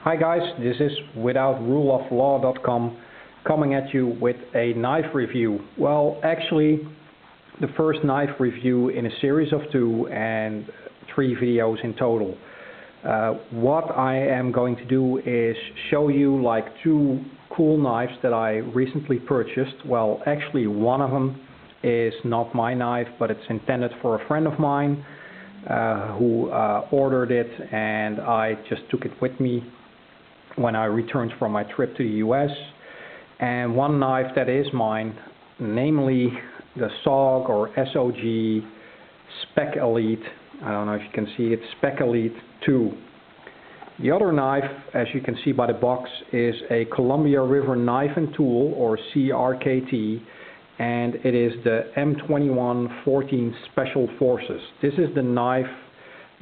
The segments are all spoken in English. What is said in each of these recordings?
Hi guys, this is withoutruleoflaw.com coming at you with a knife review. Well, actually the first knife review in a series of 2 and 3 videos in total. What I am going to do is show you like 2 cool knives that I recently purchased. Well, actually one of them is not my knife, but it's intended for a friend of mine who ordered it, and I just took it with me when I returned from my trip to the US. And one knife that is mine, namely the SOG or SOG Spec-Elite, I don't know if you can see it, Spec-Elite II. The other knife, as you can see by the box, is a Columbia River Knife and Tool, or CRKT, and it is the M2114 Special Forces. This is the knife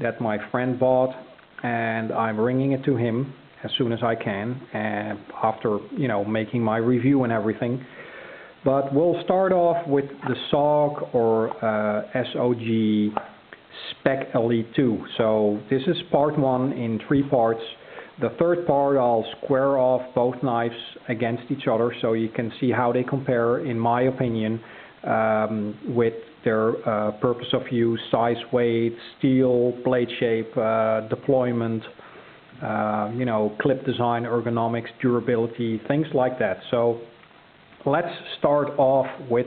that my friend bought, and I'm bringing it to him as soon as I can, and after making my review and everything. But we'll start off with the SOG or SOG Spec-Elite II. So this is part 1 in 3 parts. The third part I'll square off both knives against each other so you can see how they compare, in my opinion, with their purpose of use, size, weight, steel, blade shape, deployment, clip design, ergonomics, durability, things like that. So let's start off with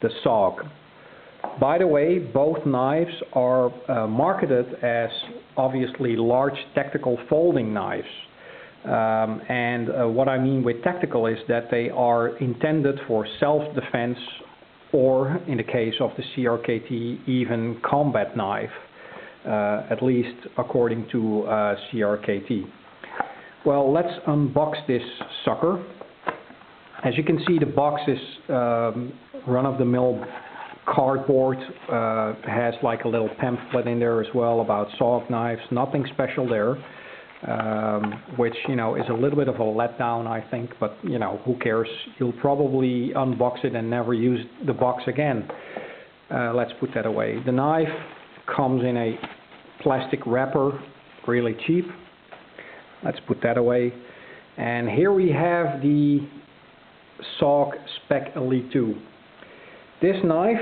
the SOG. By the way, both knives are marketed as obviously large tactical folding knives. What I mean with tactical is that they are intended for self-defense, or in the case of the CRKT, even combat knife, at least according to CRKT. Well, let's unbox this sucker. As you can see, the box is run-of-the-mill cardboard, has like a little pamphlet in there as well about SOG knives, nothing special there, which is a little bit of a letdown, I think, but who cares, you'll probably unbox it and never use the box again. Let's put that away. The knife comes in a plastic wrapper, really cheap. Let's put that away. And here we have the SOG Spec-Elite II. This knife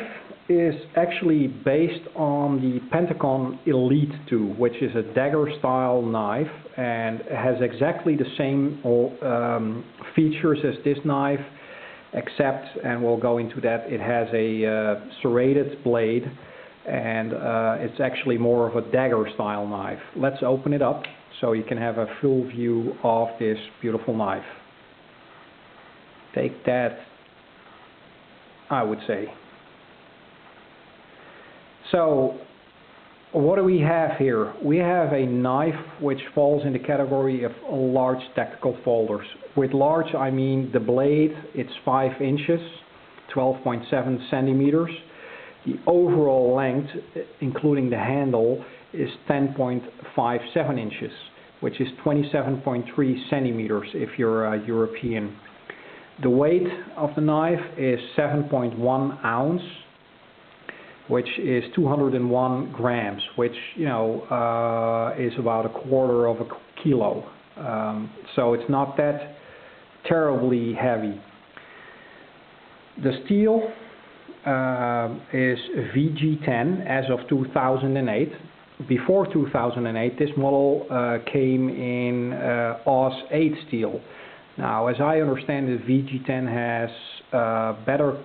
is actually based on the Pentagon Elite II, which is a dagger style knife and has exactly the same features as this knife, except, and we'll go into that, it has a serrated blade, and it's actually more of a dagger style knife. Let's open it up so you can have a full view of this beautiful knife. Take that, I would say. So what do we have here? We have a knife which falls in the category of large tactical folders. With large, I mean the blade, it's 5 inches, 12.7 centimeters. The overall length, including the handle, is 10.57 inches, which is 27.3 centimeters if you're European. The weight of the knife is 7.1 ounce, which is 201 grams, which is about 1/4 of a kilo. So it's not that terribly heavy. The steel is VG10 as of 2008. Before 2008, this model came in AUS 8 steel. Now, as I understand it, VG10 has better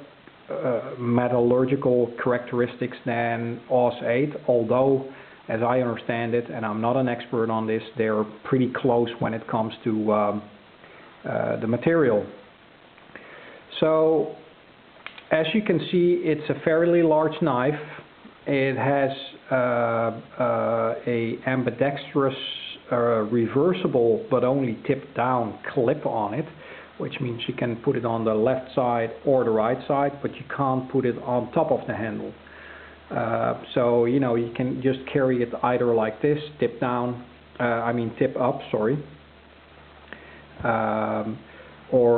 metallurgical characteristics than AUS 8, although, as I understand it, and I'm not an expert on this, they're pretty close when it comes to the material. So, as you can see, it's a fairly large knife. It has a ambidextrous reversible but only tip down clip on it, which means you can put it on the left side or the right side, but you can't put it on top of the handle. So you can just carry it either like this, tip down, tip up, sorry, or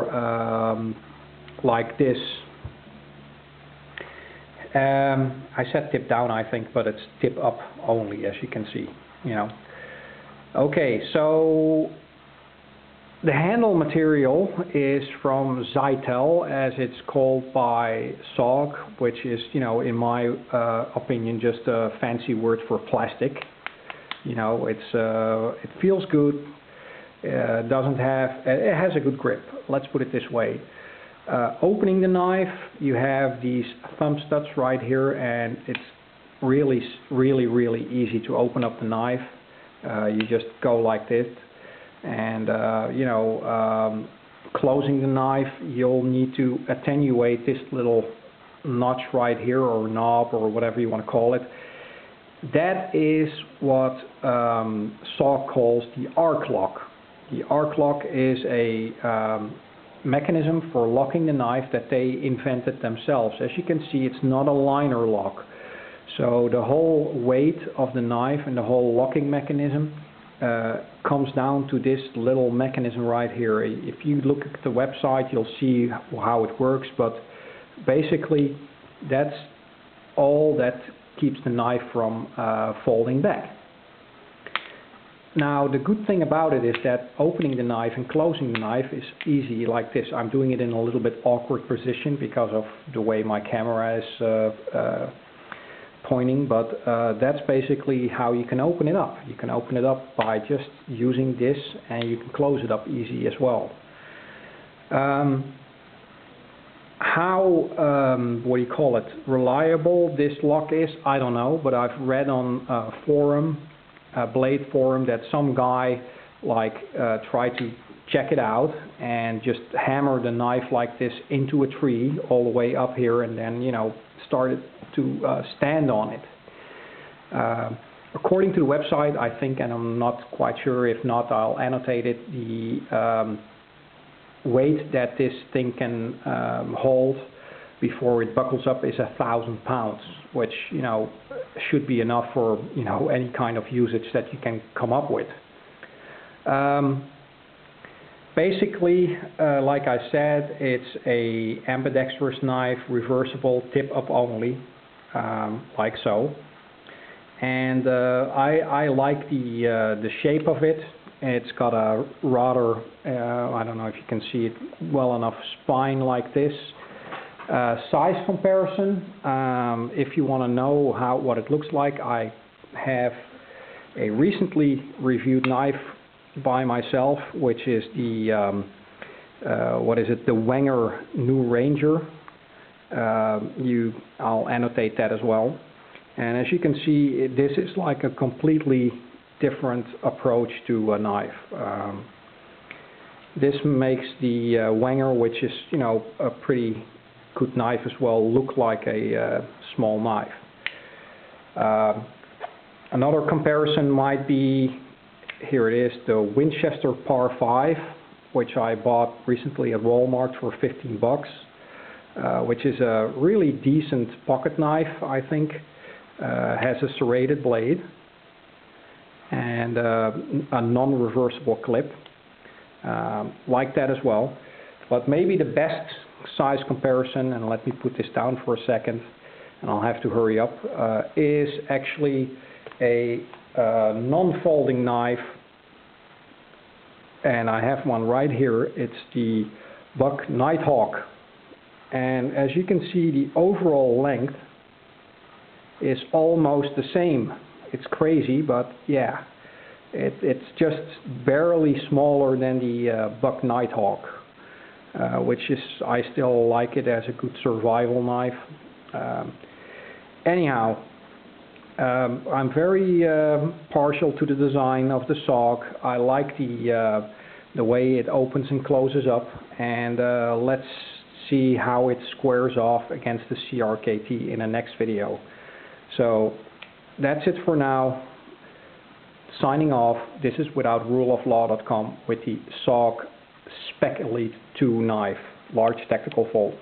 like this. I said tip down, I think, but it's tip up only, as you can see. Okay, so The handle material is from Zytel, as it's called by SOG, which is, in my opinion, just a fancy word for plastic. It feels good. It has a good grip. Let's put it this way. Opening the knife, you have these thumb studs right here, and it's really, really, really easy to open up the knife. You just go like this. And closing the knife, you'll need to attenuate this little notch right here, or knob, or whatever you want to call it. That is what SOG calls the arc lock. The arc lock is a mechanism for locking the knife that they invented themselves. As you can see, it's not a liner lock. So the whole weight of the knife and the whole locking mechanism comes down to this little mechanism right here. If you look at the website, you'll see how it works, but basically that's all that keeps the knife from folding back. Now, the good thing about it is that opening the knife and closing the knife is easy like this. I'm doing it in a little bit awkward position because of the way my camera is pointing, but that's basically how you can open it up. You can open it up by just using this, and you can close it up easy as well. How reliable this lock is, I don't know, but I've read on a Blade forum, that some guy tried to check it out and just hammer the knife like this into a tree all the way up here, and then started to stand on it. According to the website, I think, and I'm not quite sure, if not I'll annotate it, the weight that this thing can hold before it buckles up is 1,000 pounds, which should be enough for any kind of usage that you can come up with. Basically, like I said, it's a ambidextrous knife, reversible, tip up only, like so. And I like the shape of it. It's got a rather, I don't know if you can see it well enough, spine like this. Size comparison, if you want to know what it looks like, I have a recently reviewed knife by myself, which is the the Wenger New Ranger. I'll annotate that as well. And as you can see, this is like a completely different approach to a knife. This makes the Wenger, which is a pretty good knife as well, look like a small knife. Another comparison might be, here it is, the Winchester Par 5, which I bought recently at Walmart for 15 bucks, which is a really decent pocket knife, I think. Has a serrated blade and a non-reversible clip, like that as well. But maybe the best size comparison, and let me put this down for a second, and I'll have to hurry up, is actually a non-folding knife, and I have one right here. It's the Buck Nighthawk, and as you can see, the overall length is almost the same. It's crazy, but yeah, it's just barely smaller than the Buck Nighthawk, which is, I still like it as a good survival knife. Anyhow, I'm very partial to the design of the SOG. I like the way it opens and closes up, and let's see how it squares off against the CRKT in the next video. So that's it for now. Signing off. This is withoutruleoflaw.com with the SOG Spec-Elite II knife, large tactical fold.